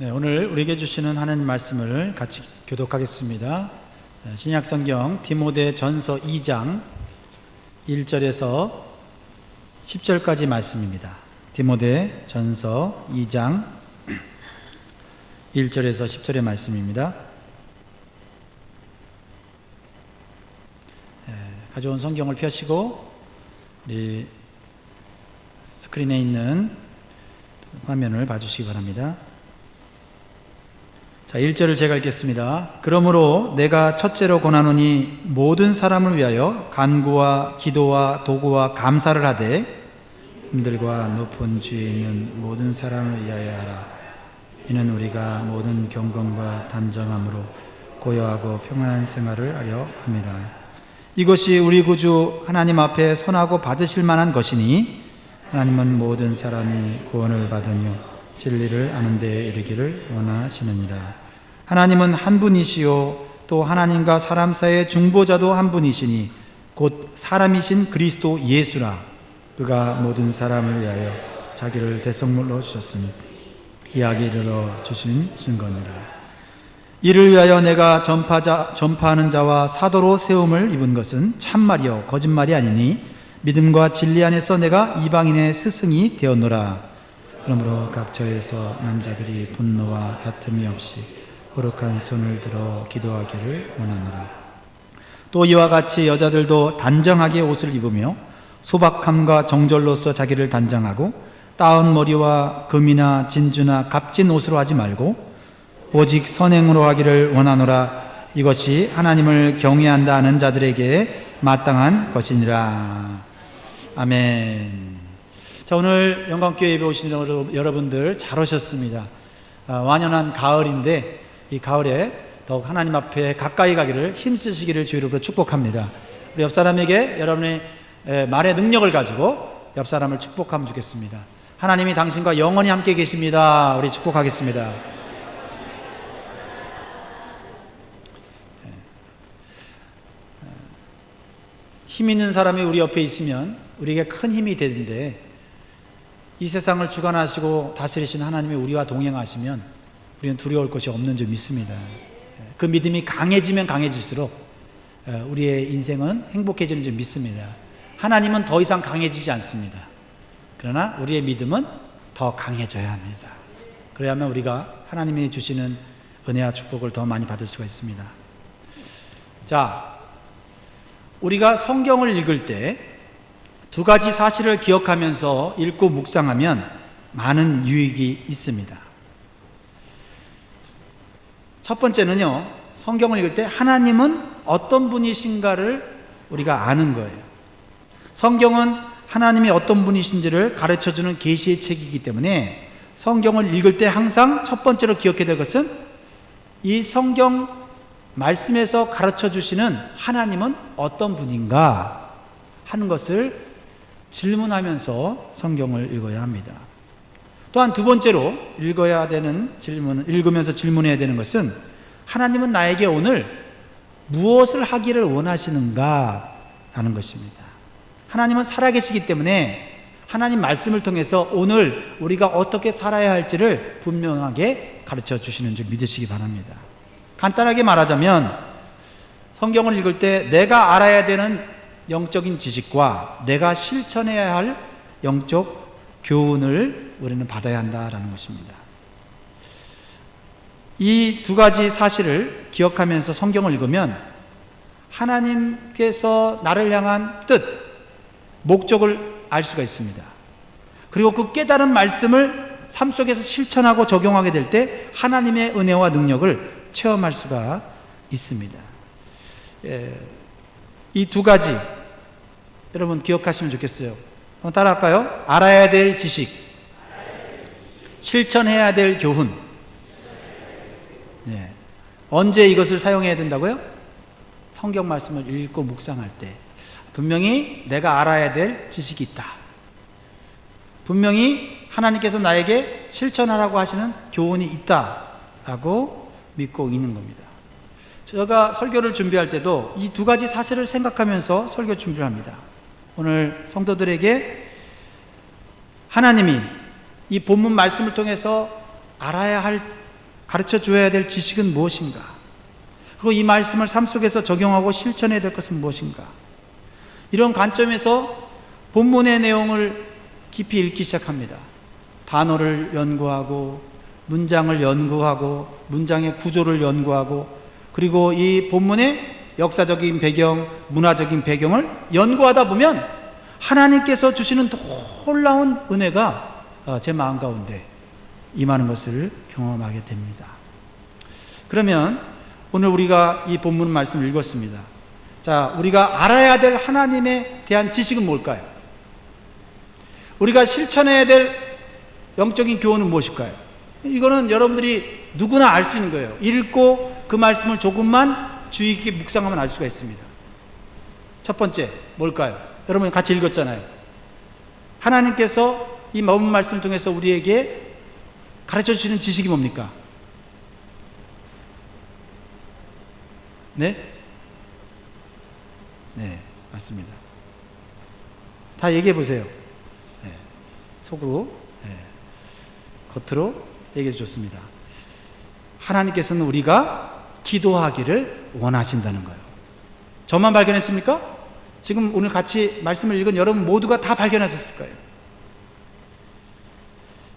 네, 오늘 우리에게 주시는 하나님 말씀을 같이 교독하겠습니다. 신약 성경 디모데 전서 2장 1절에서 10절까지 말씀입니다. 디모데 전서 2장 1절에서 10절의 말씀입니다. 가져온 성경을 펴시고 우리 스크린에 있는 화면을 봐주시기 바랍니다. 자, 1절을 제가 읽겠습니다. 그러므로 내가 첫째로 권하노니 모든 사람을 위하여 간구와 기도와 도구와 감사를 하되 힘들과 높은 주에 있는 모든 사람을 위하여 하라. 이는 우리가 모든 경건과 단정함으로 고요하고 평안한 생활을 하려 합니다. 이것이 우리 구주 하나님 앞에 선하고 받으실 만한 것이니 하나님은 모든 사람이 구원을 받으며 진리를 아는 데에 이르기를 원하시느니라. 하나님은 한 분이시요 또 하나님과 사람 사이의 중보자도 한 분이시니 곧 사람이신 그리스도 예수라. 그가 모든 사람을 위하여 자기를 대속물로 주셨으니 이하게 이르러 주신 증거니라. 이를 위하여 내가 전파하는 자와 사도로 세움을 입은 것은 참말이요 거짓말이 아니니 믿음과 진리 안에서 내가 이방인의 스승이 되었노라. 그러므로 각처에서 남자들이 분노와 다툼이 없이 거룩한 손을 들어 기도하기를 원하노라. 또 이와 같이 여자들도 단정하게 옷을 입으며 소박함과 정절로서 자기를 단장하고 따은 머리와 금이나 진주나 값진 옷으로 하지 말고 오직 선행으로 하기를 원하노라. 이것이 하나님을 경외한다 하는 자들에게 마땅한 것이니라. 아멘. 자, 오늘 영광교회 예배 오신 여러분들 잘 오셨습니다. 완연한 가을인데 이 가을에 더욱 하나님 앞에 가까이 가기를 힘쓰시기를 주의로 축복합니다. 우리 옆 사람에게 여러분의 말의 능력을 가지고 옆 사람을 축복하면 좋겠습니다. 하나님이 당신과 영원히 함께 계십니다. 우리 축복하겠습니다. 힘 있는 사람이 우리 옆에 있으면 우리에게 큰 힘이 되는데 이 세상을 주관하시고 다스리시는 하나님이 우리와 동행하시면 우리는 두려울 것이 없는 줄 믿습니다. 그 믿음이 강해지면 강해질수록 우리의 인생은 행복해지는 줄 믿습니다. 하나님은 더 이상 강해지지 않습니다. 그러나 우리의 믿음은 더 강해져야 합니다. 그래야만 우리가 하나님이 주시는 은혜와 축복을 더 많이 받을 수가 있습니다. 자, 우리가 성경을 읽을 때 두 가지 사실을 기억하면서 읽고 묵상하면 많은 유익이 있습니다. 첫 번째는요, 성경을 읽을 때 하나님은 어떤 분이신가를 우리가 아는 거예요. 성경은 하나님이 어떤 분이신지를 가르쳐주는 계시의 책이기 때문에 성경을 읽을 때 항상 첫 번째로 기억해야 될 것은 이 성경 말씀에서 가르쳐주시는 하나님은 어떤 분인가 하는 것을 질문하면서 성경을 읽어야 합니다. 또한 두 번째로 읽으면서 질문해야 되는 것은 하나님은 나에게 오늘 무엇을 하기를 원하시는가 하는 것입니다. 하나님은 살아계시기 때문에 하나님 말씀을 통해서 오늘 우리가 어떻게 살아야 할지를 분명하게 가르쳐 주시는 줄 믿으시기 바랍니다. 간단하게 말하자면 성경을 읽을 때 내가 알아야 되는 영적인 지식과 내가 실천해야 할 영적 교훈을 우리는 받아야 한다라는 것입니다. 이 두 가지 사실을 기억하면서 성경을 읽으면 하나님께서 나를 향한 뜻, 목적을 알 수가 있습니다. 그리고 그 깨달은 말씀을 삶 속에서 실천하고 적용하게 될 때 하나님의 은혜와 능력을 체험할 수가 있습니다. 이 두 가지 여러분 기억하시면 좋겠어요. 한번 따라할까요? 알아야 될 지식, 실천해야 될 교훈. 네. 언제 이것을 사용해야 된다고요? 성경 말씀을 읽고 묵상할 때 분명히 내가 알아야 될 지식이 있다. 분명히 하나님께서 나에게 실천하라고 하시는 교훈이 있다라고 믿고 있는 겁니다. 제가 설교를 준비할 때도 이 두 가지 사실을 생각하면서 설교 준비를 합니다. 오늘 성도들에게 하나님이 이 본문 말씀을 통해서 알아야 할 가르쳐 주어야 될 지식은 무엇인가? 그리고 이 말씀을 삶 속에서 적용하고 실천해야 될 것은 무엇인가? 이런 관점에서 본문의 내용을 깊이 읽기 시작합니다. 단어를 연구하고 문장을 연구하고 문장의 구조를 연구하고 그리고 이 본문의 역사적인 배경, 문화적인 배경을 연구하다 보면 하나님께서 주시는 놀라운 은혜가 제 마음 가운데 임하는 것을 경험하게 됩니다. 그러면 오늘 우리가 이 본문 말씀을 읽었습니다. 자, 우리가 알아야 될 하나님에 대한 지식은 뭘까요? 우리가 실천해야 될 영적인 교훈은 무엇일까요? 이거는 여러분들이 누구나 알 수 있는 거예요. 읽고 그 말씀을 조금만 주의 깊게 묵상하면 알 수가 있습니다. 첫 번째 뭘까요? 여러분 같이 읽었잖아요. 하나님께서 이 본문 말씀을 통해서 우리에게 가르쳐 주시는 지식이 뭡니까? 네? 네, 맞습니다. 다 얘기해 보세요. 네, 속으로, 네, 겉으로 얘기해 줬습니다. 하나님께서는 우리가 기도하기를 원하신다는 거예요. 저만 발견했습니까? 지금 오늘 같이 말씀을 읽은 여러분 모두가 다 발견하셨을 거예요.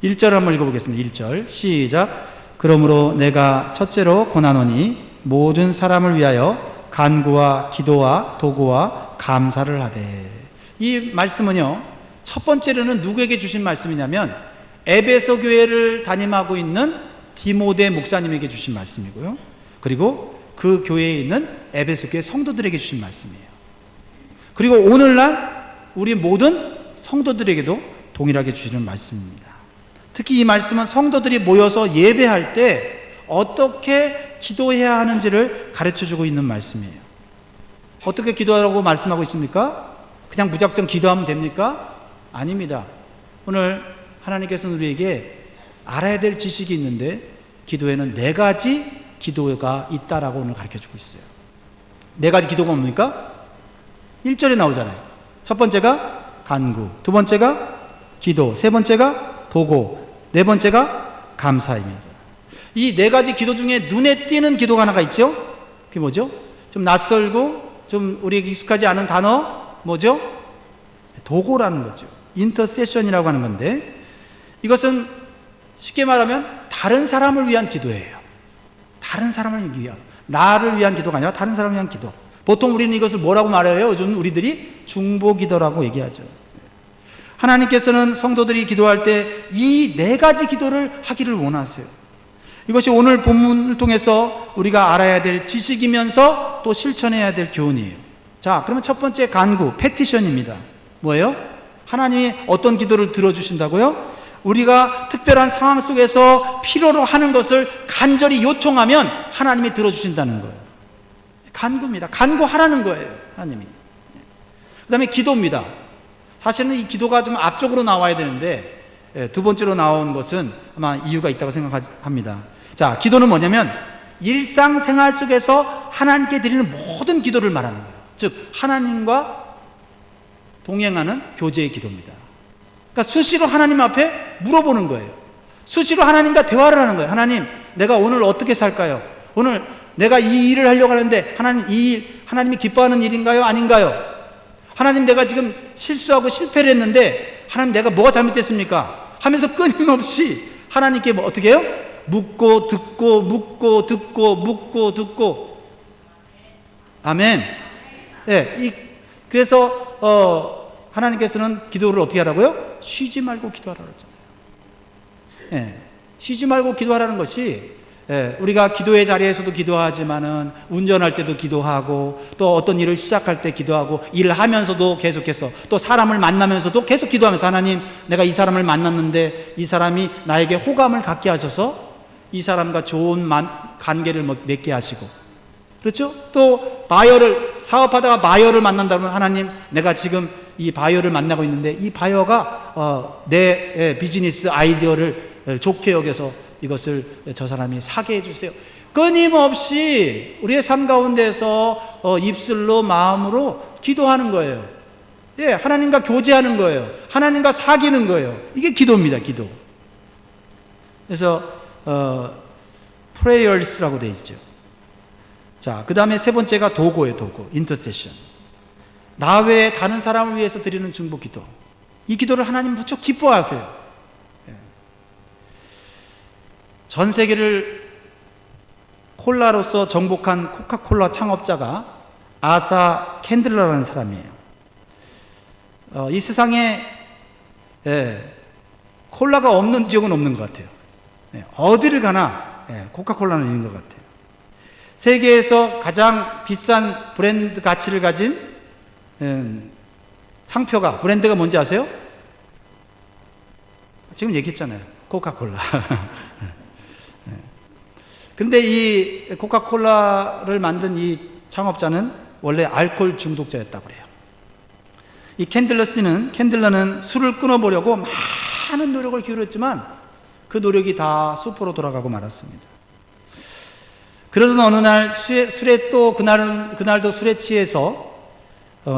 1절 한번 읽어보겠습니다. 1절 시작. 그러므로 내가 첫째로 권하노니 모든 사람을 위하여 간구와 기도와 도구와 감사를 하되. 이 말씀은요, 첫 번째로는 누구에게 주신 말씀이냐면 에베소 교회를 담임하고 있는 디모데 목사님에게 주신 말씀이고요, 그리고 그 교회에 있는 에베소 교회 성도들에게 주신 말씀이에요. 그리고 오늘날 우리 모든 성도들에게도 동일하게 주시는 말씀입니다. 특히 이 말씀은 성도들이 모여서 예배할 때 어떻게 기도해야 하는지를 가르쳐주고 있는 말씀이에요. 어떻게 기도하라고 말씀하고 있습니까? 그냥 무작정 기도하면 됩니까? 아닙니다. 오늘 하나님께서는 우리에게 알아야 될 지식이 있는데 기도에는 4가지 기도가 있다라고 오늘 가르쳐주고 있어요. 4가지 기도가 뭡니까? 1절에 나오잖아요. 첫 번째가 간구, 두 번째가 기도, 세 번째가 도고, 네 번째가 감사입니다. 이 4가지 기도 중에 눈에 띄는 기도가 하나가 있죠? 그게 뭐죠? 좀 낯설고 좀 우리에게 익숙하지 않은 단어 뭐죠? 도고라는 거죠. 인터세션이라고 하는 건데, 이것은 쉽게 말하면 다른 사람을 위한 기도예요. 다른 사람을 위한, 나를 위한 기도가 아니라 다른 사람을 위한 기도. 보통 우리는 이것을 뭐라고 말해요? 요즘 우리들이 중보기도라고 얘기하죠. 하나님께서는 성도들이 기도할 때 이 4가지 기도를 하기를 원하세요. 이것이 오늘 본문을 통해서 우리가 알아야 될 지식이면서 또 실천해야 될 교훈이에요. 자, 그러면 첫 번째 간구, 패티션입니다. 뭐예요? 하나님이 어떤 기도를 들어주신다고요? 우리가 특별한 상황 속에서 필요로 하는 것을 간절히 요청하면 하나님이 들어주신다는 거예요. 간구입니다. 간구하라는 거예요, 하나님이. 그 다음에 기도입니다. 사실은 이 기도가 좀 앞쪽으로 나와야 되는데 두 번째로 나온 것은 아마 이유가 있다고 생각합니다. 자, 기도는 뭐냐면 일상생활 속에서 하나님께 드리는 모든 기도를 말하는 거예요. 즉 하나님과 동행하는 교제의 기도입니다. 그러니까 수시로 하나님 앞에 물어보는 거예요. 수시로 하나님과 대화를 하는 거예요. 하나님, 내가 오늘 어떻게 살까요? 오늘 내가 이 일을 하려고 하는데 하나님, 이 일 하나님이 기뻐하는 일인가요? 아닌가요? 하나님, 내가 지금 실수하고 실패를 했는데 하나님, 내가 뭐가 잘못됐습니까? 하면서 끊임없이 하나님께 뭐 어떻게 해요? 묻고 듣고 묻고 듣고 묻고 듣고. 아멘. 네, 그래서 하나님께서는 기도를 어떻게 하라고요? 쉬지 말고 기도하라고 했잖아요. 네, 쉬지 말고 기도하라는 것이, 우리가 기도의 자리에서도 기도하지만은 운전할 때도 기도하고, 또 어떤 일을 시작할 때 기도하고, 일을 하면서도 계속해서, 또 사람을 만나면서도 계속 기도하면서, 하나님, 내가 이 사람을 만났는데 이 사람이 나에게 호감을 갖게 하셔서 이 사람과 좋은 관계를 맺게 하시고, 그렇죠? 또 사업하다가 바이어를 만난다면, 하나님, 내가 지금 이 바이어를 만나고 있는데 이 바이어가 내 비즈니스 아이디어를 좋게 여겨서 이것을 저 사람이 사게 해주세요. 끊임없이 우리의 삶 가운데서 입술로 마음으로 기도하는 거예요. 예, 하나님과 교제하는 거예요. 하나님과 사귀는 거예요. 이게 기도입니다. 기도. 그래서 prayers라고 되어 있죠. 자, 그 다음에 세 번째가 도고예요. 도고, intercession. 나 외에 다른 사람을 위해서 드리는 중보 기도. 이 기도를 하나님 무척 기뻐하세요. 전 세계를 콜라로서 정복한 코카콜라 창업자가 아사 캔들러라는 사람이에요. 이 세상에 콜라가 없는 지역은 없는 것 같아요. 어디를 가나 코카콜라는 있는 것 같아요. 세계에서 가장 비싼 브랜드 가치를 가진 상표가, 브랜드가 뭔지 아세요? 지금 얘기했잖아요. 코카콜라. 근데 이 코카콜라를 만든 이 창업자는 원래 알코올 중독자였다고 그래요. 이 캔들러는 술을 끊어보려고 많은 노력을 기울였지만 그 노력이 다 수포로 돌아가고 말았습니다. 그러던 어느 날 술에 또 그날도 술에 취해서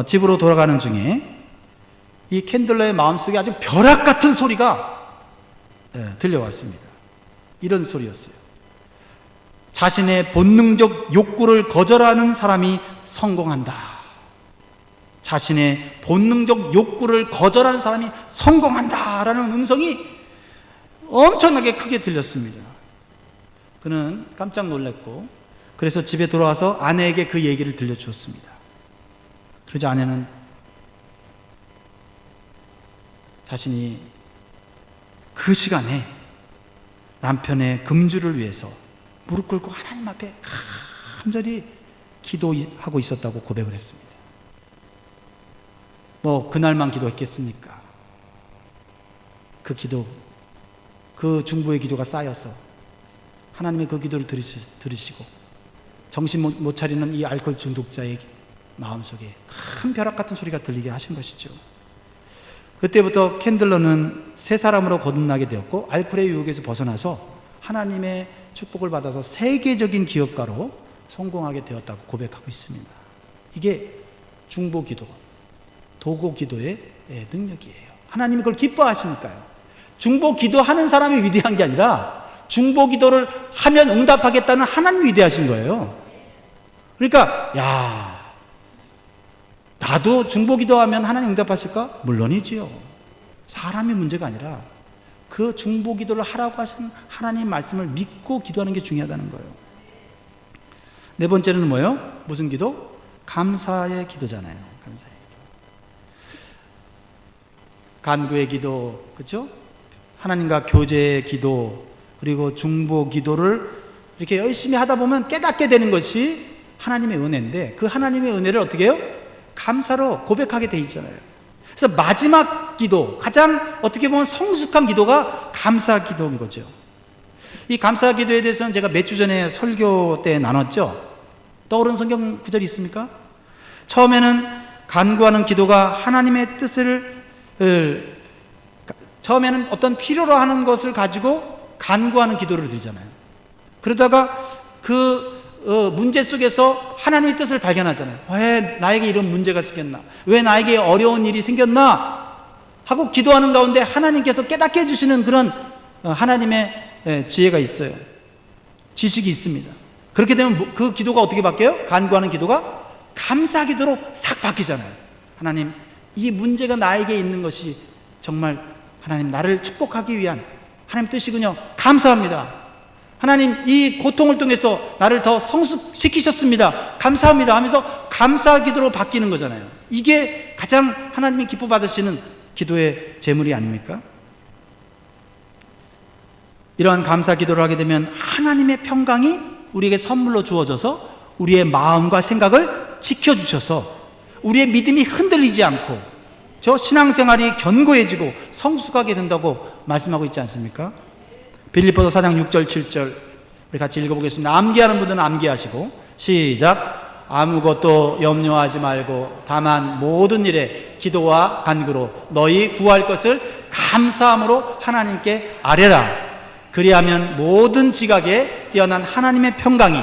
집으로 돌아가는 중에 이 캔들러의 마음속에 아주 벼락 같은 소리가 들려왔습니다. 이런 소리였어요. 자신의 본능적 욕구를 거절하는 사람이 성공한다. 자신의 본능적 욕구를 거절하는 사람이 성공한다 라는 음성이 엄청나게 크게 들렸습니다. 그는 깜짝 놀랐고, 그래서 집에 돌아와서 아내에게 그 얘기를 들려주었습니다. 그러자 아내는 자신이 그 시간에 남편의 금주를 위해서 무릎 꿇고 하나님 앞에 간절히 기도하고 있었다고 고백을 했습니다. 뭐 그날만 기도했겠습니까? 그 중보의 기도가 쌓여서 하나님의 그 기도를 들으시고 정신 못 차리는 이 알코올 중독자의 마음속에 큰 벼락 같은 소리가 들리게 하신 것이죠. 그때부터 캔들러는 새 사람으로 거듭나게 되었고, 알코올의 유혹에서 벗어나서 하나님의 축복을 받아서 세계적인 기업가로 성공하게 되었다고 고백하고 있습니다. 이게 중보 기도, 도고 기도의 능력이에요. 하나님이 그걸 기뻐하시니까요. 중보 기도하는 사람이 위대한 게 아니라 중보 기도를 하면 응답하겠다는 하나님이 위대하신 거예요. 그러니까 나도 중보 기도하면 하나님 응답하실까? 물론이지요. 사람의 문제가 아니라 그 중보 기도를 하라고 하신 하나님 말씀을 믿고 기도하는 게 중요하다는 거예요. 네 번째는 뭐예요? 무슨 기도? 감사의 기도잖아요. 감사의 기도. 간구의 기도, 그렇죠? 하나님과 교제의 기도, 그리고 중보 기도를 이렇게 열심히 하다 보면 깨닫게 되는 것이 하나님의 은혜인데, 그 하나님의 은혜를 어떻게 해요? 감사로 고백하게 돼 있잖아요. 그래서 마지막 기도, 가장 어떻게 보면 성숙한 기도가 감사 기도인 거죠. 이 감사 기도에 대해서는 제가 몇 주 전에 설교 때 나눴죠. 떠오른 성경 구절이 있습니까? 처음에는 간구하는 기도가 하나님의 뜻을 처음에는 어떤 필요로 하는 것을 가지고 간구하는 기도를 드리잖아요. 그러다가 그 문제 속에서 하나님의 뜻을 발견하잖아요. 왜 나에게 이런 문제가 생겼나? 왜 나에게 어려운 일이 생겼나? 하고 기도하는 가운데 하나님께서 깨닫게 해주시는 그런 하나님의 지혜가 있어요. 지식이 있습니다. 그렇게 되면 그 기도가 어떻게 바뀌어요? 간구하는 기도가 감사 기도로 싹 바뀌잖아요. 하나님, 이 문제가 나에게 있는 것이 정말 하나님 나를 축복하기 위한 하나님 뜻이군요. 감사합니다. 하나님, 이 고통을 통해서 나를 더 성숙시키셨습니다. 감사합니다 하면서 감사 기도로 바뀌는 거잖아요. 이게 가장 하나님이 기뻐 받으시는 기도의 제물이 아닙니까? 이러한 감사 기도를 하게 되면 하나님의 평강이 우리에게 선물로 주어져서 우리의 마음과 생각을 지켜주셔서 우리의 믿음이 흔들리지 않고 저 신앙생활이 견고해지고 성숙하게 된다고 말씀하고 있지 않습니까? 빌립보서 4장 6절 7절 우리 같이 읽어보겠습니다. 암기하는 분들은 암기하시고 시작. 아무것도 염려하지 말고 다만 모든 일에 기도와 간구로 너희 구할 것을 감사함으로 하나님께 아뢰라. 그리하면 모든 지각에 뛰어난 하나님의 평강이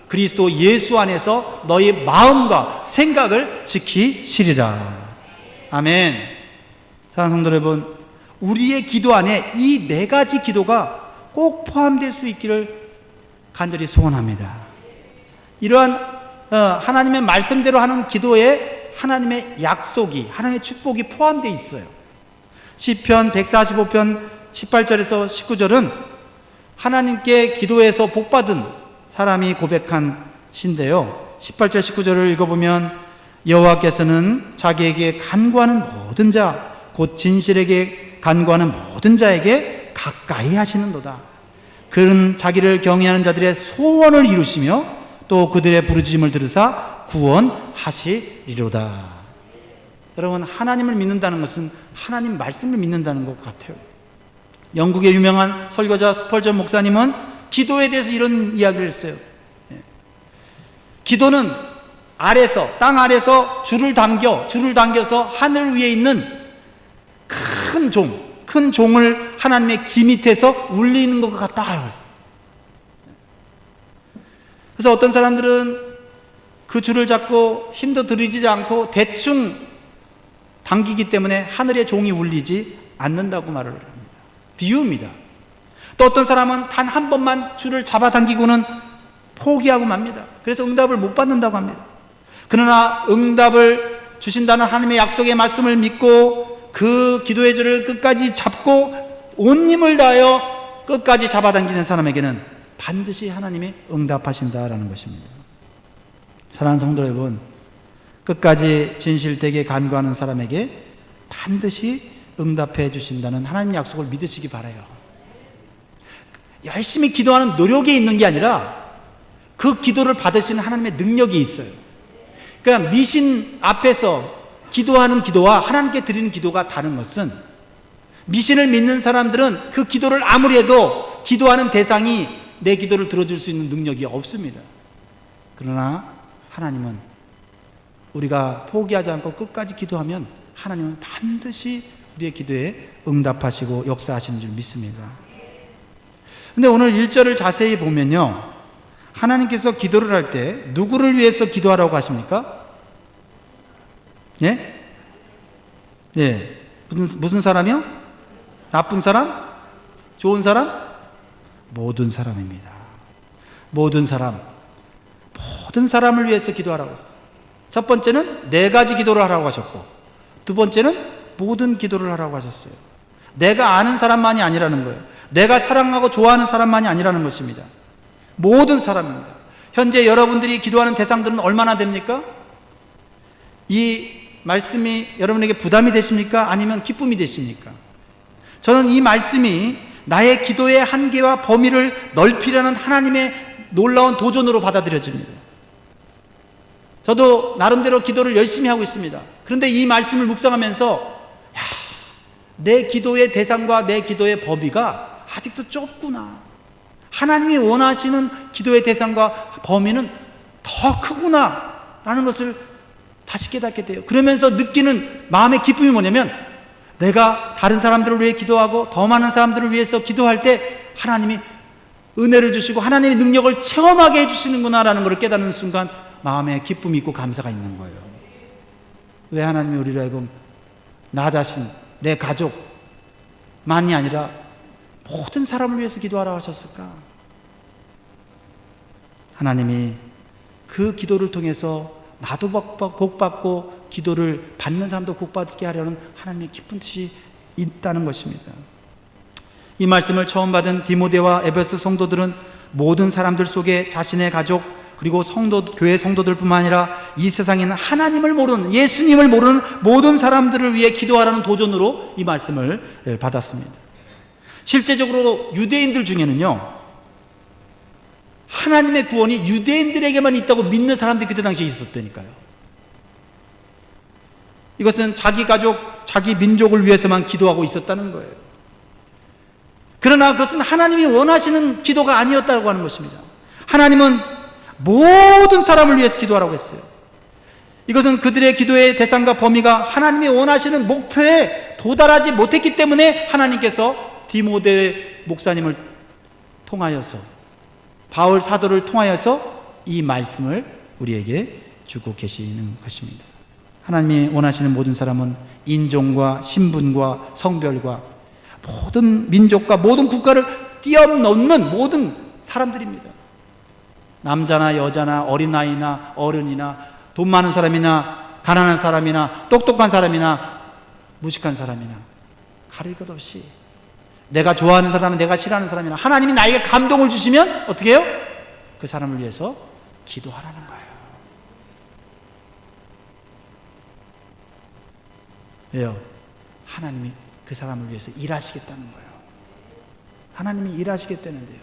그리스도 예수 안에서 너희 마음과 생각을 지키시리라. 아멘. 사랑하는 성도 여러분, 우리의 기도 안에 이 네 가지 기도가 꼭 포함될 수 있기를 간절히 소원합니다. 이러한 하나님의 말씀대로 하는 기도에 하나님의 약속이, 하나님의 축복이 포함되어 있어요. 시편 145편 18절에서 19절은 하나님께 기도해서 복받은 사람이 고백한 시인데요, 18절 19절을 읽어보면 여호와께서는 자기에게 간구하는 모든 자, 곧 진실에게 간구하는 모든 자에게 가까이 하시는도다. 그는 자기를 경외하는 자들의 소원을 이루시며 또 그들의 부르짖음을 들으사 구원하시리로다. 여러분, 하나님을 믿는다는 것은 하나님 말씀을 믿는다는 것 같아요. 영국의 유명한 설교자 스펄전 목사님은 기도에 대해서 이런 이야기를 했어요. 기도는 땅 아래서 줄을 당겨서 하늘 위에 있는 큰 종을 하나님의 귀 밑에서 울리는 것 같다. 그래서 어떤 사람들은 그 줄을 잡고 힘도 들이지 않고 대충 당기기 때문에 하늘의 종이 울리지 않는다고 말을 합니다. 비유입니다. 또 어떤 사람은 단 한 번만 줄을 잡아당기고는 포기하고 맙니다. 그래서 응답을 못 받는다고 합니다. 그러나 응답을 주신다는 하나님의 약속의 말씀을 믿고 그 기도의 줄을 끝까지 잡고 온 힘을 다하여 끝까지 잡아당기는 사람에게는 반드시 하나님이 응답하신다라는 것입니다. 사랑하는 성도 여러분, 끝까지 진실되게 간구하는 사람에게 반드시 응답해 주신다는 하나님 약속을 믿으시기 바라요. 열심히 기도하는 노력이 있는 게 아니라 그 기도를 받으시는 하나님의 능력이 있어요. 그러니까 미신 앞에서 기도하는 기도와 하나님께 드리는 기도가 다른 것은, 미신을 믿는 사람들은 그 기도를 아무리 해도 기도하는 대상이 내 기도를 들어줄 수 있는 능력이 없습니다. 그러나 하나님은 우리가 포기하지 않고 끝까지 기도하면 하나님은 반드시 우리의 기도에 응답하시고 역사하시는 줄 믿습니다. 근데 오늘 1절을 자세히 보면요, 하나님께서 기도를 할 때 누구를 위해서 기도하라고 하십니까? 예? 예. 무슨 사람이요? 나쁜 사람? 좋은 사람? 모든 사람입니다. 모든 사람을 위해서 기도하라고 했어요. 첫 번째는 4가지 기도를 하라고 하셨고, 두 번째는 모든 기도를 하라고 하셨어요. 내가 아는 사람만이 아니라는 거예요. 내가 사랑하고 좋아하는 사람만이 아니라는 것입니다. 모든 사람입니다. 현재 여러분들이 기도하는 대상들은 얼마나 됩니까? 이 말씀이 여러분에게 부담이 되십니까? 아니면 기쁨이 되십니까? 저는 이 말씀이 나의 기도의 한계와 범위를 넓히려는 하나님의 놀라운 도전으로 받아들여집니다. 저도 나름대로 기도를 열심히 하고 있습니다. 그런데 이 말씀을 묵상하면서 내 기도의 대상과 내 기도의 범위가 아직도 좁구나. 하나님이 원하시는 기도의 대상과 범위는 더 크구나 라는 것을 다시 깨닫게 돼요. 그러면서 느끼는 마음의 기쁨이 뭐냐면, 내가 다른 사람들을 위해 기도하고 더 많은 사람들을 위해서 기도할 때 하나님이 은혜를 주시고 하나님의 능력을 체험하게 해주시는구나 라는 것을 깨닫는 순간 마음에 기쁨이 있고 감사가 있는 거예요. 왜 하나님이 우리를 하여금 나 자신, 내 가족만이 아니라 모든 사람을 위해서 기도하라 하셨을까? 하나님이 그 기도를 통해서 나도 복받고 기도를 받는 사람도 복받게 하려는 하나님의 깊은 뜻이 있다는 것입니다. 이 말씀을 처음 받은 디모데와 에베소 성도들은 모든 사람들 속에 자신의 가족, 그리고 교회 성도들뿐만 아니라 이 세상에 있는 하나님을 모르는, 예수님을 모르는 모든 사람들을 위해 기도하라는 도전으로 이 말씀을 받았습니다. 실제적으로 유대인들 중에는요, 하나님의 구원이 유대인들에게만 있다고 믿는 사람들이 그때 당시에 있었다니까요. 이것은 자기 가족, 자기 민족을 위해서만 기도하고 있었다는 거예요. 그러나 그것은 하나님이 원하시는 기도가 아니었다고 하는 것입니다. 하나님은 모든 사람을 위해서 기도하라고 했어요. 이것은 그들의 기도의 대상과 범위가 하나님이 원하시는 목표에 도달하지 못했기 때문에 하나님께서 디모데 목사님을 통하여서, 바울 사도를 통하여서 이 말씀을 우리에게 주고 계시는 것입니다. 하나님이 원하시는 모든 사람은 인종과 신분과 성별과 모든 민족과 모든 국가를 뛰어넘는 모든 사람들입니다. 남자나 여자나 어린아이나 어른이나 돈 많은 사람이나 가난한 사람이나 똑똑한 사람이나 무식한 사람이나 가릴 것 없이 내가 좋아하는 사람이나 내가 싫어하는 사람이나 하나님이 나에게 감동을 주시면 어떻게 해요? 그 사람을 위해서 기도하라는 거예요. 왜요? 하나님이 그 사람을 위해서 일하시겠다는 거예요. 하나님이 일하시겠다는데요.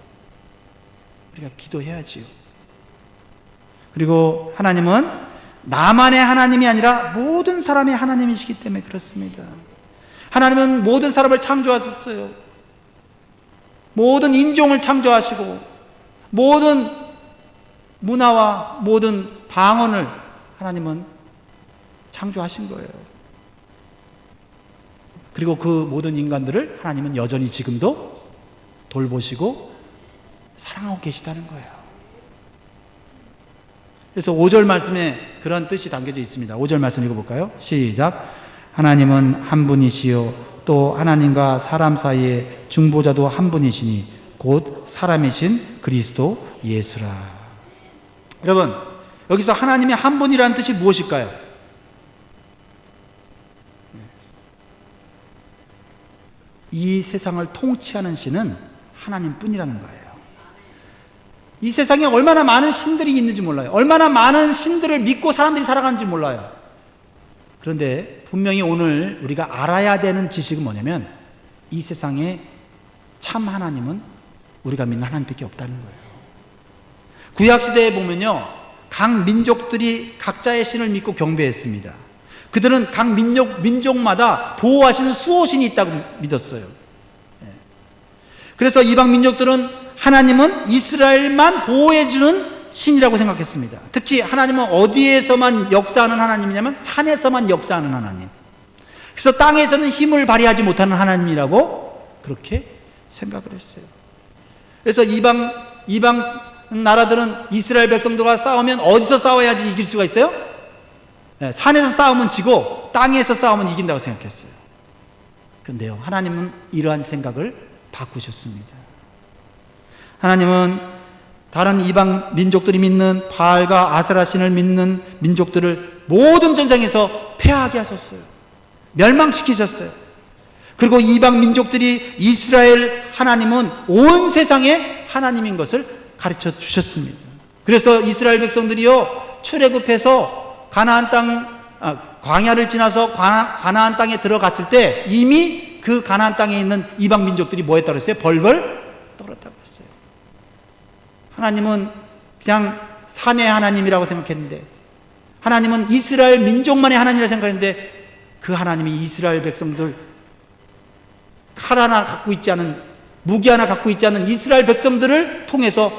우리가 기도해야지요. 그리고 하나님은 나만의 하나님이 아니라 모든 사람의 하나님이시기 때문에 그렇습니다. 하나님은 모든 사람을 창조하셨어요. 모든 인종을 창조하시고 모든 문화와 모든 방언을 하나님은 창조하신 거예요. 그리고 그 모든 인간들을 하나님은 여전히 지금도 돌보시고 사랑하고 계시다는 거예요. 그래서 5절 말씀에 그런 뜻이 담겨져 있습니다. 5절 말씀 읽어볼까요? 시작. 하나님은 한 분이시요 또 하나님과 사람 사이의 중보자도 한 분이시니 곧 사람이신 그리스도 예수라. 여러분, 여기서 하나님이 한 분이라는 뜻이 무엇일까요? 이 세상을 통치하는 신은 하나님뿐이라는 거예요. 이 세상에 얼마나 많은 신들이 있는지 몰라요. 얼마나 많은 신들을 믿고 사람들이 살아가는지 몰라요. 그런데 분명히 오늘 우리가 알아야 되는 지식은 뭐냐면 이 세상에 참 하나님은 우리가 믿는 하나님밖에 없다는 거예요. 구약시대에 보면요, 각 민족들이 각자의 신을 믿고 경배했습니다. 그들은 각 민족마다 보호하시는 수호신이 있다고 믿었어요. 그래서 이방 민족들은 하나님은 이스라엘만 보호해주는 신이라고 생각했습니다. 특히 하나님은 어디에서만 역사하는 하나님이냐면 산에서만 역사하는 하나님. 그래서 땅에서는 힘을 발휘하지 못하는 하나님이라고 그렇게 생각을 했어요. 그래서 이방 나라들은 이스라엘 백성들과 싸우면 어디서 싸워야지 이길 수가 있어요? 산에서 싸우면 지고 땅에서 싸우면 이긴다고 생각했어요. 그런데요, 하나님은 이러한 생각을 바꾸셨습니다. 하나님은 다른 이방 민족들이 믿는 바알과 아세라 신을 믿는 민족들을 모든 전쟁에서 패하게 하셨어요. 멸망시키셨어요. 그리고 이방 민족들이 이스라엘 하나님은 온 세상의 하나님인 것을 가르쳐 주셨습니다. 그래서 이스라엘 백성들이요, 출애굽해서 광야를 지나서 가나안 땅에 들어갔을 때 이미 그 가나안 땅에 있는 이방 민족들이 뭐 했다고 했어요? 벌벌 떨었다고 했어요. 하나님은 그냥 산의 하나님이라고 생각했는데, 하나님은 이스라엘 민족만의 하나님이라고 생각했는데, 그 하나님이 이스라엘 백성들 칼 하나 갖고 있지 않은, 무기 하나 갖고 있지 않은 이스라엘 백성들을 통해서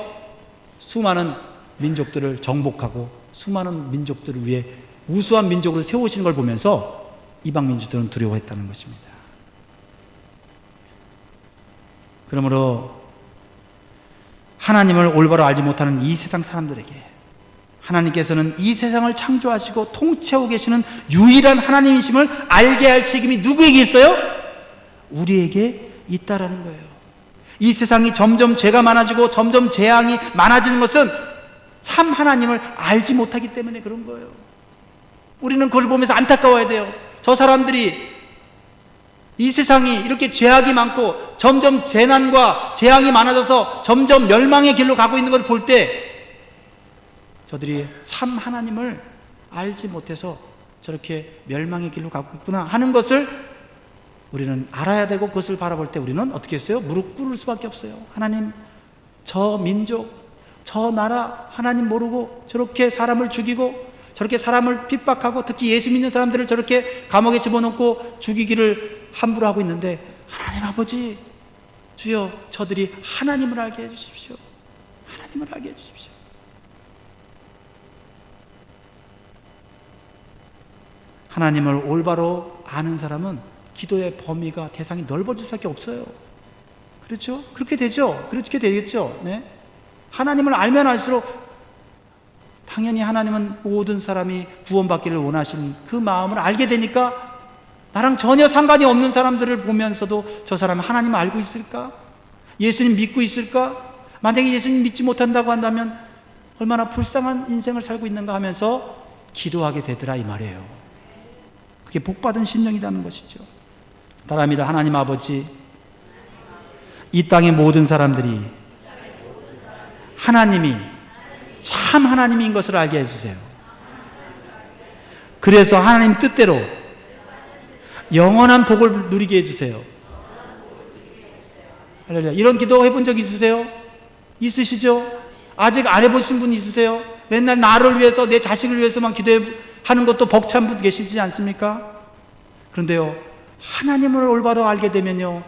수많은 민족들을 정복하고 수많은 민족들을 위해 우수한 민족으로 세우시는 걸 보면서 이방 민족들은 두려워했다는 것입니다. 그러므로 하나님을 올바로 알지 못하는 이 세상 사람들에게 하나님께서는 이 세상을 창조하시고 통치하고 계시는 유일한 하나님이심을 알게 할 책임이 누구에게 있어요? 우리에게 있다라는 거예요. 이 세상이 점점 죄가 많아지고 점점 재앙이 많아지는 것은 참 하나님을 알지 못하기 때문에 그런 거예요. 우리는 그걸 보면서 안타까워야 돼요. 저 사람들이 이 세상이 이렇게 죄악이 많고 점점 재난과 재앙이 많아져서 점점 멸망의 길로 가고 있는 걸 볼 때 저들이 참 하나님을 알지 못해서 저렇게 멸망의 길로 가고 있구나 하는 것을 우리는 알아야 되고, 그것을 바라볼 때 우리는 어떻게 했어요? 무릎 꿇을 수밖에 없어요. 하나님, 저 민족, 저 나라 하나님 모르고 저렇게 사람을 죽이고 저렇게 사람을 핍박하고 특히 예수 믿는 사람들을 저렇게 감옥에 집어넣고 죽이기를 함부로 하고 있는데, 하나님 아버지, 주여 저들이 하나님을 알게 해주십시오. 하나님을 알게 해주십시오. 하나님을 올바로 아는 사람은 기도의 범위가, 대상이 넓어질 수밖에 없어요. 그렇죠? 그렇게 되죠? 그렇게 되겠죠? 네? 하나님을 알면 알수록 당연히 하나님은 모든 사람이 구원받기를 원하시는 그 마음을 알게 되니까 나랑 전혀 상관이 없는 사람들을 보면서도 저 사람은 하나님을 알고 있을까? 예수님 믿고 있을까? 만약에 예수님 믿지 못한다고 한다면 얼마나 불쌍한 인생을 살고 있는가 하면서 기도하게 되더라 이 말이에요. 그게 복받은 심령이라는 것이죠. 따라합니다. 하나님 아버지, 이 땅의 모든 사람들이 하나님이 참 하나님인 것을 알게 해주세요. 그래서 하나님 뜻대로 영원한 복을 누리게 해주세요. 할렐루야. 이런 기도 해본 적 있으세요? 있으시죠? 아직 안 해보신 분 있으세요? 맨날 나를 위해서, 내 자식을 위해서만 기도하는 것도 벅찬 분 계시지 않습니까? 그런데요, 하나님을 올바로 알게 되면요,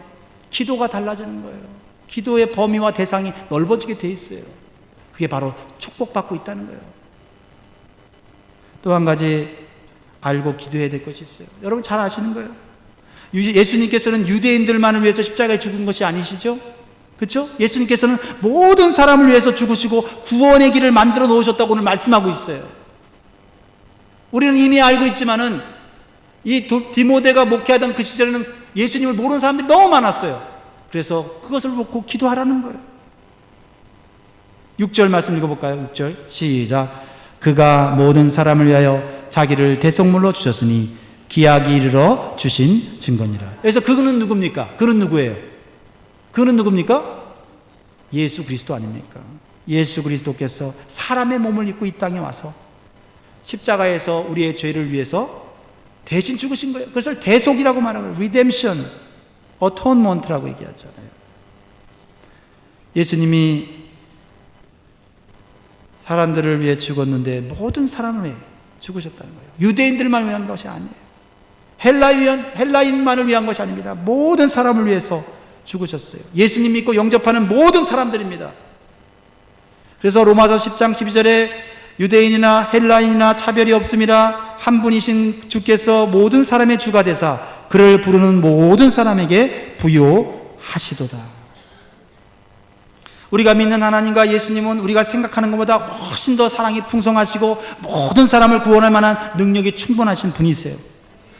기도가 달라지는 거예요. 기도의 범위와 대상이 넓어지게 돼 있어요. 그게 바로 축복받고 있다는 거예요. 또 한 가지 알고 기도해야 될 것이 있어요. 여러분 잘 아시는 거예요. 예수님께서는 유대인들만을 위해서 십자가에 죽은 것이 아니시죠? 그렇죠? 예수님께서는 모든 사람을 위해서 죽으시고 구원의 길을 만들어 놓으셨다고 오늘 말씀하고 있어요. 우리는 이미 알고 있지만은 이 디모데가 목회하던 그 시절에는 예수님을 모르는 사람들이 너무 많았어요. 그래서 그것을 놓고 기도하라는 거예요. 6절 말씀 읽어볼까요? 6절 시작. 그가 모든 사람을 위하여 자기를 대속물로 주셨으니 기약이 이르러 주신 증거니라. 그래서 그는 누굽니까? 그는 누구예요? 그는 누굽니까? 예수 그리스도 아닙니까? 예수 그리스도께서 사람의 몸을 입고 이 땅에 와서 십자가에서 우리의 죄를 위해서 대신 죽으신 거예요. 그것을 대속이라고 말하는 거예요. Redemption, Atonement라고 얘기하잖아요. 예수님이 사람들을 위해 죽었는데 모든 사람을 위해 죽으셨다는 거예요. 유대인들만 위한 것이 아니에요. 헬라인만을 위한 것이 아닙니다. 모든 사람을 위해서 죽으셨어요. 예수님 믿고 영접하는 모든 사람들입니다. 그래서 로마서 10장 12절에 유대인이나 헬라인이나 차별이 없음이라 한 분이신 주께서 모든 사람의 주가 되사 그를 부르는 모든 사람에게 부요하시도다. 우리가 믿는 하나님과 예수님은 우리가 생각하는 것보다 훨씬 더 사랑이 풍성하시고 모든 사람을 구원할 만한 능력이 충분하신 분이세요.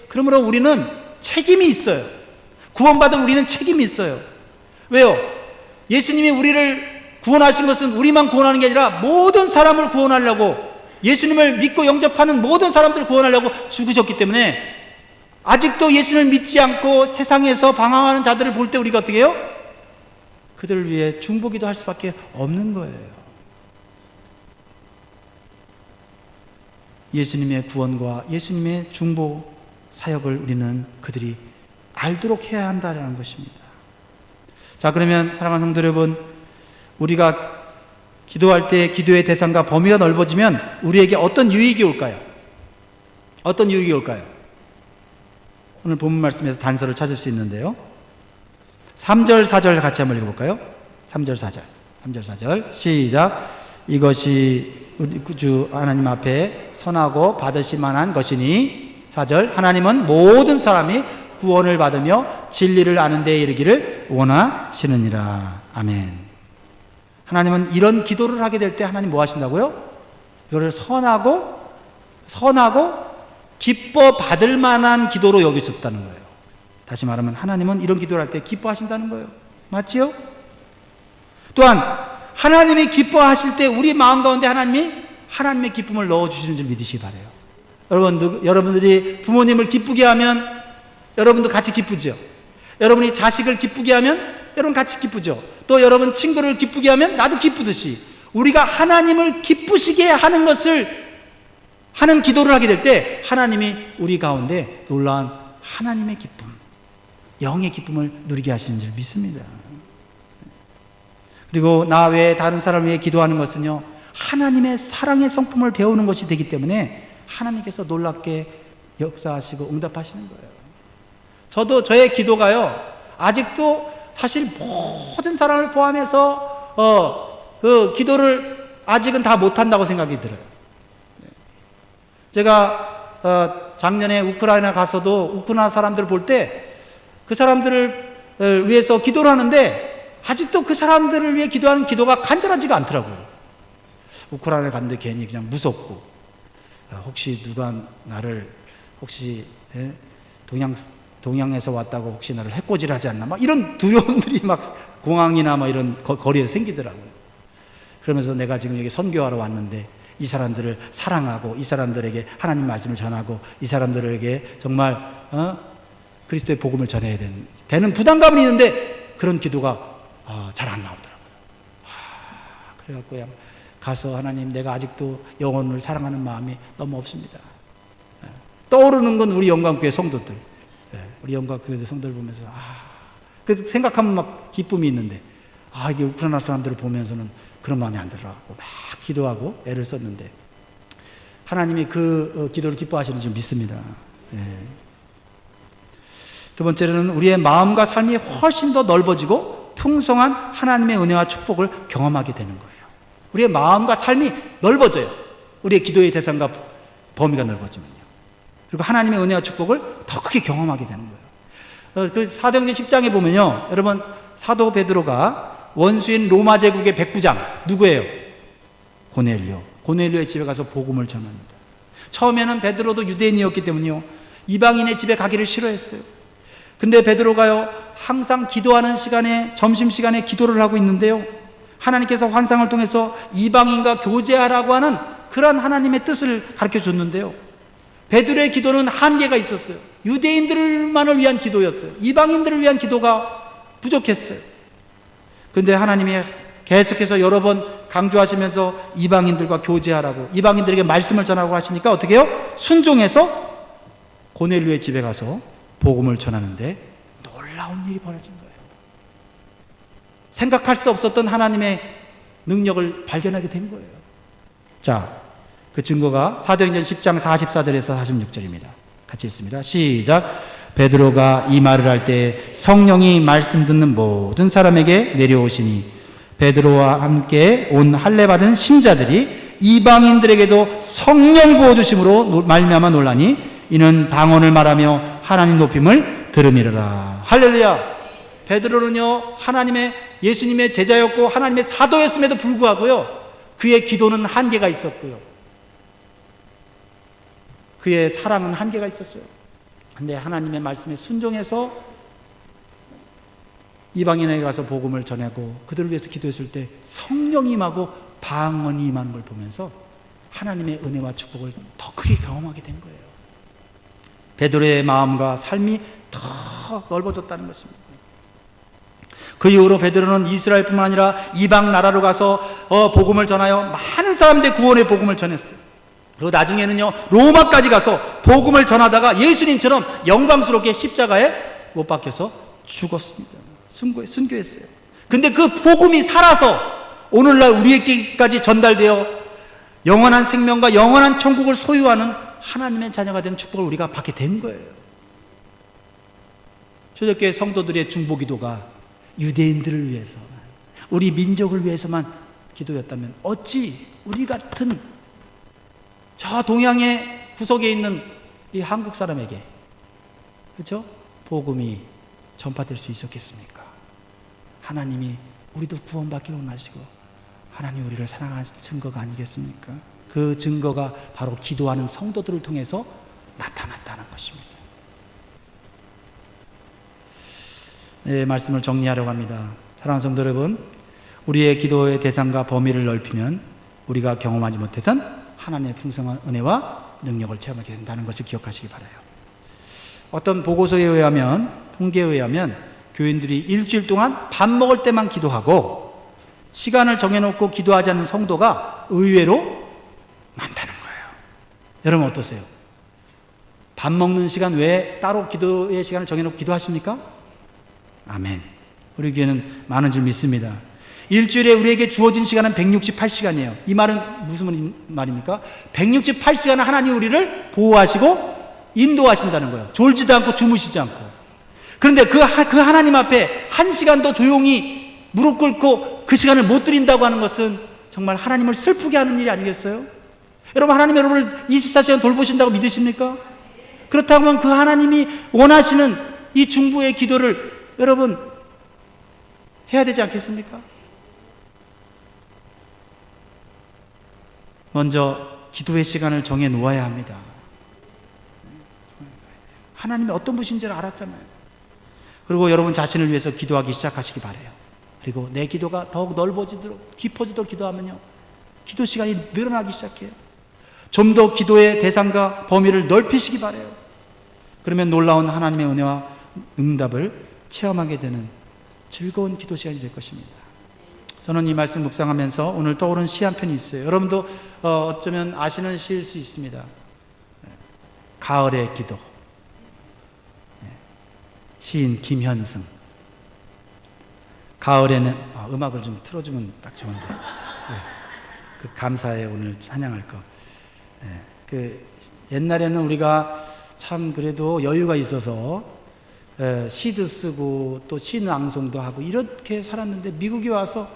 그러므로 우리는 책임이 있어요. 구원받은 우리는 책임이 있어요. 왜요? 예수님이 우리를 구원하신 것은 우리만 구원하는 게 아니라 모든 사람을 구원하려고, 예수님을 믿고 영접하는 모든 사람들을 구원하려고 죽으셨기 때문에 아직도 예수님을 믿지 않고 세상에서 방황하는 자들을 볼 때 우리가 어떻게 해요? 그들을 위해 중보기도 할 수밖에 없는 거예요. 예수님의 구원과 예수님의 중보 사역을 우리는 그들이 알도록 해야 한다는 것입니다. 자, 그러면 사랑하는 성도 여러분, 우리가 기도할 때 기도의 대상과 범위가 넓어지면 우리에게 어떤 유익이 올까요? 어떤 유익이 올까요? 오늘 본문 말씀에서 단서를 찾을 수 있는데요. 3절 4절 같이 한번 읽어볼까요? 3절 4절 3절 4절 시작. 이것이 우리 주 하나님 앞에 선하고 받으실 만한 것이니 4절 하나님은 모든 사람이 구원을 받으며 진리를 아는 데에 이르기를 원하시느니라. 아멘. 하나님은 이런 기도를 하게 될 때 하나님 뭐 하신다고요? 이거를 선하고 기뻐 받을 만한 기도로 여기셨다는 거예요. 다시 말하면 하나님은 이런 기도를 할 때 기뻐하신다는 거예요. 맞지요? 또한 하나님이 기뻐하실 때 우리 마음 가운데 하나님이 하나님의 기쁨을 넣어주시는 줄 믿으시기 바라요. 여러분들이 부모님을 기쁘게 하면 여러분도 같이 기쁘죠. 여러분이 자식을 기쁘게 하면 여러분 같이 기쁘죠. 또 여러분 친구를 기쁘게 하면 나도 기쁘듯이 우리가 하나님을 기쁘시게 하는 것을 하는 기도를 하게 될 때 하나님이 우리 가운데 놀라운 하나님의 기쁨, 영의 기쁨을 누리게 하시는 줄 믿습니다. 그리고 나 외에 다른 사람을 위해 기도하는 것은요, 하나님의 사랑의 성품을 배우는 것이 되기 때문에 하나님께서 놀랍게 역사하시고 응답하시는 거예요. 저도 저의 기도가요, 아직도 사실 모든 사람을 포함해서 그 기도를 아직은 다 못한다고 생각이 들어요. 제가 작년에 우크라이나 가서도 우크라이나 사람들을 볼 때 그 사람들을 위해서 기도를 하는데 아직도 그 사람들을 위해 기도하는 기도가 간절하지가 않더라고요. 우크라이나에 갔는데 괜히 그냥 무섭고, 혹시 누가 나를 혹시 동양에서 왔다고 혹시 나를 해코지를 하지 않나, 막 이런 두려움들이 막 공항이나 막 이런 거리에 생기더라고요. 그러면서 내가 지금 여기 선교하러 왔는데 이 사람들을 사랑하고 이 사람들에게 하나님 말씀을 전하고 이 사람들에게 정말 그리스도의 복음을 전해야 되는 부담감은 있는데 그런 기도가 잘 안 나오더라고요. 그래갖고 가서 하나님, 내가 아직도 영혼을 사랑하는 마음이 너무 없습니다. 떠오르는 건 우리 영광교회 성도들, 우리 영광교회 성도들 보면서 그 생각하면 막 기쁨이 있는데 이게 우크라이나 사람들을 보면서는 그런 마음이 안 들어가고 막 기도하고 애를 썼는데 하나님이 그 기도를 기뻐하시는 줄 믿습니다. 두 번째로는 우리의 마음과 삶이 훨씬 더 넓어지고 풍성한 하나님의 은혜와 축복을 경험하게 되는 거예요. 우리의 마음과 삶이 넓어져요. 우리의 기도의 대상과 범위가 넓어지면요. 그리고 하나님의 은혜와 축복을 더 크게 경험하게 되는 거예요. 그 사도행전 10장에 보면요, 여러분, 사도 베드로가 원수인 로마 제국의 백부장 누구예요? 고넬료의 집에 가서 복음을 전합니다. 처음에는 베드로도 유대인이었기 때문에요, 이방인의 집에 가기를 싫어했어요. 근데 베드로가요, 항상 기도하는 시간에, 점심시간에 기도를 하고 있는데요, 하나님께서 환상을 통해서 이방인과 교제하라고 하는 그런 하나님의 뜻을 가르쳐 줬는데요, 베드로의 기도는 한계가 있었어요. 유대인들만을 위한 기도였어요. 이방인들을 위한 기도가 부족했어요. 그런데 하나님이 계속해서 여러 번 강조하시면서 이방인들과 교제하라고, 이방인들에게 말씀을 전하고 하시니까 어떻게 해요? 순종해서 고넬료의 집에 가서 복음을 전하는데 놀라운 일이 벌어진 거예요. 생각할 수 없었던 하나님의 능력을 발견하게 된 거예요. 자, 그 증거가 사도행전 10장 44절에서 46절입니다. 같이 읽습니다. 시작. 베드로가 이 말을 할 때 성령이 말씀 듣는 모든 사람에게 내려오시니 베드로와 함께 온 할례 받은 신자들이 이방인들에게도 성령 부어주심으로 말미암아 놀라니 이는 방언을 말하며 하나님 높임을 들음이로라. 할렐루야. 베드로는요, 예수님의 제자였고 하나님의 사도였음에도 불구하고요, 그의 기도는 한계가 있었고요, 그의 사랑은 한계가 있었어요. 근데 하나님의 말씀에 순종해서 이방인에게 가서 복음을 전하고 그들을 위해서 기도했을 때 성령이 임하고 방언이 임하는 걸 보면서 하나님의 은혜와 축복을 더 크게 경험하게 된 거예요. 베드로의 마음과 삶이 더 넓어졌다는 것입니다. 그 이후로 베드로는 이스라엘뿐만 아니라 이방 나라로 가서 복음을 전하여 많은 사람들의 구원의 복음을 전했어요. 그리고 나중에는요, 로마까지 가서 복음을 전하다가 예수님처럼 영광스럽게 십자가에 못 박혀서 죽었습니다. 순교했어요. 근데 그 복음이 살아서 오늘날 우리에게까지 전달되어 영원한 생명과 영원한 천국을 소유하는 하나님의 자녀가 된 축복을 우리가 받게 된 거예요. 초대교회 성도들의 중보기도가 유대인들을 위해서만, 우리 민족을 위해서만 기도였다면 어찌 우리 같은 저 동양의 구석에 있는 이 한국 사람에게, 그렇죠? 복음이 전파될 수 있었겠습니까? 하나님이 우리도 구원받기를 원하시고 하나님 우리를 사랑하는 증거가 아니겠습니까? 그 증거가 바로 기도하는 성도들을 통해서 나타났다는 것입니다. 네, 말씀을 정리하려고 합니다. 사랑하는 성도 여러분, 우리의 기도의 대상과 범위를 넓히면 우리가 경험하지 못했던 하나님의 풍성한 은혜와 능력을 체험하게 된다는 것을 기억하시기 바라요. 어떤 보고서에 의하면, 통계에 의하면 교인들이 일주일 동안 밥 먹을 때만 기도하고 시간을 정해놓고 기도하지 않는 성도가 의외로 많다는 거예요. 여러분 어떠세요? 밥 먹는 시간 외에 따로 기도의 시간을 정해놓고 기도하십니까? 아멘. 우리 교회는 많은 줄 믿습니다. 일주일에 우리에게 주어진 시간은 168시간이에요. 이 말은 무슨 말입니까? 168시간은 하나님 우리를 보호하시고 인도하신다는 거예요. 졸지도 않고 주무시지 않고. 그런데 그 하나님 앞에 한 시간도 조용히 무릎 꿇고 그 시간을 못 드린다고 하는 것은 정말 하나님을 슬프게 하는 일이 아니겠어요? 여러분, 하나님 여러분을 24시간 돌보신다고 믿으십니까? 그렇다면 그 하나님이 원하시는 이 중보의 기도를 여러분 해야 되지 않겠습니까? 먼저 기도의 시간을 정해 놓아야 합니다. 하나님이 어떤 분인지를 알았잖아요. 그리고 여러분 자신을 위해서 기도하기 시작하시기 바라요. 그리고 내 기도가 더욱 넓어지도록 깊어지도록 기도하면요, 기도 시간이 늘어나기 시작해요. 좀 더 기도의 대상과 범위를 넓히시기 바라요. 그러면 놀라운 하나님의 은혜와 응답을 체험하게 되는 즐거운 기도 시간이 될 것입니다. 저는 이 말씀 묵상하면서 오늘 떠오른 시 한 편이 있어요. 여러분도 어쩌면 아시는 시일 수 있습니다. 가을의 기도. 시인 김현승. 가을에는 음악을 좀 틀어주면 딱 좋은데 그 감사에 오늘 찬양할 거. 그 옛날에는 우리가 참 그래도 여유가 있어서 시도 쓰고 또 시 낭송도 하고 이렇게 살았는데 미국에 와서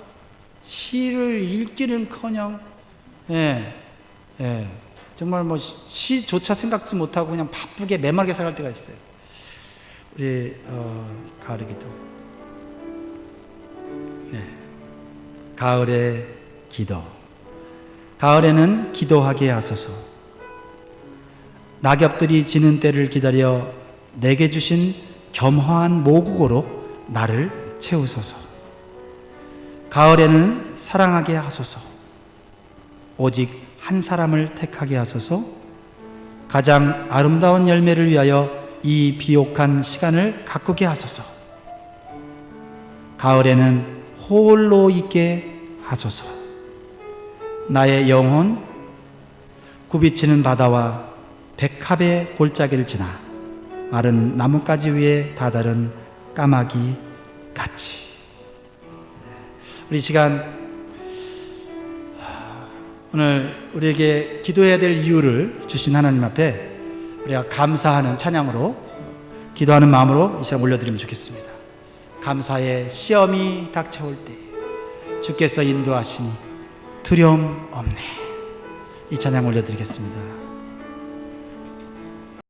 시를 읽기는커녕 정말 뭐 시조차 생각지 못하고 그냥 바쁘게 메마르게 살아갈 때가 있어요. 우리 가을의 기도. 가을의 기도. 가을에는 기도하게 하소서. 낙엽들이 지는 때를 기다려 내게 주신 겸허한 모국어로 나를 채우소서. 가을에는 사랑하게 하소서. 오직 한 사람을 택하게 하소서. 가장 아름다운 열매를 위하여 이 비옥한 시간을 가꾸게 하소서. 가을에는 홀로 있게 하소서. 나의 영혼 굽이치는 바다와 백합의 골짜기를 지나 마른 나뭇가지 위에 다다른 까마귀 같이. 우리 시간 오늘 우리에게 기도해야 될 이유를 주신 하나님 앞에 우리가 감사하는 찬양으로 기도하는 마음으로 이 시간 올려드리면 좋겠습니다. 감사의 시험이 닥쳐올 때 주께서 인도하시니 두려움 없네. 이 찬양 올려드리겠습니다.